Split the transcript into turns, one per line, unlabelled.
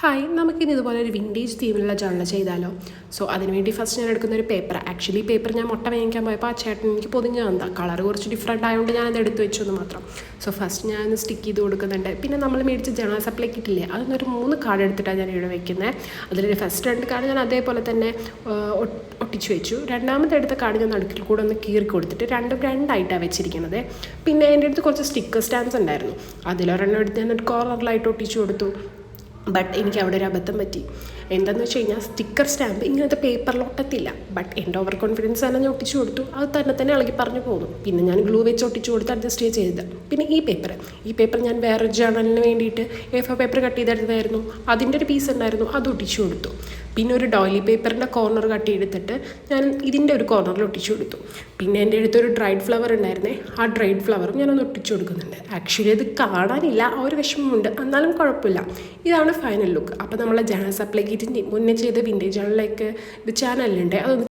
Hi, നമുക്കിനി ഇതുപോലെ ഒരു വിൻറ്റേജ് തീമിലുള്ള ജേർണൽ ചെയ്താലോ? സോ അതിനുവേണ്ടി ഫസ്റ്റ് ഞാൻ എടുക്കുന്ന ഒരു പേപ്പർ. ആക്ച്വലി പേപ്പർ ഞാൻ മുട്ട വാങ്ങിക്കാൻ പോയപ്പോൾ ആ ചേട്ടൻ എനിക്ക് പൊതിഞ്ഞ് തന്നാ. കളർ കുറച്ച് ഡിഫറെൻ്റ് ആയതുകൊണ്ട് ഞാനത് എടുത്ത് വെച്ചു എന്ന് മാത്രം. സോ ഫസ്റ്റ് ഞാൻ സ്റ്റിക്ക് ചെയ്ത് കൊടുക്കുന്നുണ്ട്. പിന്നെ നമ്മൾ മേടിച്ച ജേർണൽ സപ്ലൈ കിറ്റില്ലേ, അതൊന്നൊരു 3 കാർഡ് എടുത്തിട്ടാണ് ഞാൻ ഇവിടെ വെക്കുന്നത്. അതിലൊരു ഫസ്റ്റ് 2 കാർഡ് ഞാൻ അതേപോലെ തന്നെ ഒട്ടിച്ച് വെച്ചു. രണ്ടാമത്തെ എടുത്ത കാർഡ് ഞാൻ നടുക്കിൽ കൂടെ ഒന്ന് കീറി കൊടുത്തിട്ട് രണ്ടായിട്ടാണ് വെച്ചിരിക്കുന്നത്. പിന്നെ എൻ്റെ അടുത്ത് കുറച്ച് സ്റ്റിക്കർ സ്റ്റാൻഡ്സ് ഉണ്ടായിരുന്നു. അതിലൊരെണ്ണം എടുത്ത് ഞാൻ ഒരു കോർണറിലായിട്ട് ഒട്ടിച്ചു കൊടുത്തു. ബട്ട് എനിക്ക് അവിടെ ഒരു അബദ്ധം പറ്റി. എന്താണെന്ന് വെച്ച് കഴിഞ്ഞാൽ സ്റ്റിക്കർ സ്റ്റാമ്പ് ഇങ്ങനത്തെ പേപ്പറിൽ ഒട്ടത്തില്ല. ബട്ട് എൻ്റെ ഓവർ കോൺഫിഡൻസ് തന്നെ ഞാൻ ഒട്ടിച്ചു കൊടുത്തു. അത് തന്നെ ഇളകി പറഞ്ഞു പോകുന്നു. പിന്നെ ഞാൻ ഗ്ലൂ വെച്ച് ഒട്ടിച്ചു കൊടുത്ത് അഡ്ജസ്റ്റ് ചെയ്ത്. പിന്നെ ഈ പേപ്പർ ഞാൻ വേറൊരു ജേർണലിന് വേണ്ടിയിട്ട് A4 പേപ്പർ കട്ട് ചെയ്തെടുത്തായിരുന്നു. അതിൻ്റെ ഒരു പീസ് ഉണ്ടായിരുന്നു, അത് ഒട്ടിച്ചു കൊടുത്തു. പിന്നെ ഒരു ഡോയിലി പേപ്പറിൻ്റെ കോർണർ കട്ട് ചെയ്തെടുത്തിട്ട് ഞാൻ ഇതിൻ്റെ ഒരു കോർണറിൽ ഒട്ടിച്ചു കൊടുത്തു. പിന്നെ എൻ്റെ അടുത്തൊരു ഡ്രൈഡ് ഫ്ലവർ ഉണ്ടായിരുന്നേ, ആ ഡ്രൈഡ് ഫ്ലവറും ഞാനൊന്ന് ഒട്ടിച്ചു കൊടുക്കുന്നുണ്ട്. ആക്ച്വലി അത് കാണാനില്ല, ആ ഒരു വിഷമമുണ്ട്, എന്നാലും കുഴപ്പമില്ല. ഇതാണ് ഫൈനൽ ലുക്ക്. അപ്പോൾ നമ്മളെ ജേർണൽ സപ്ലൈ കിറ്റിൻ്റെ മുന്നേ ചെയ്ത വിൻറ്റേജ് ജേർണലിലേക്ക് ഇത് ചാനലുണ്ട്, അതൊന്ന്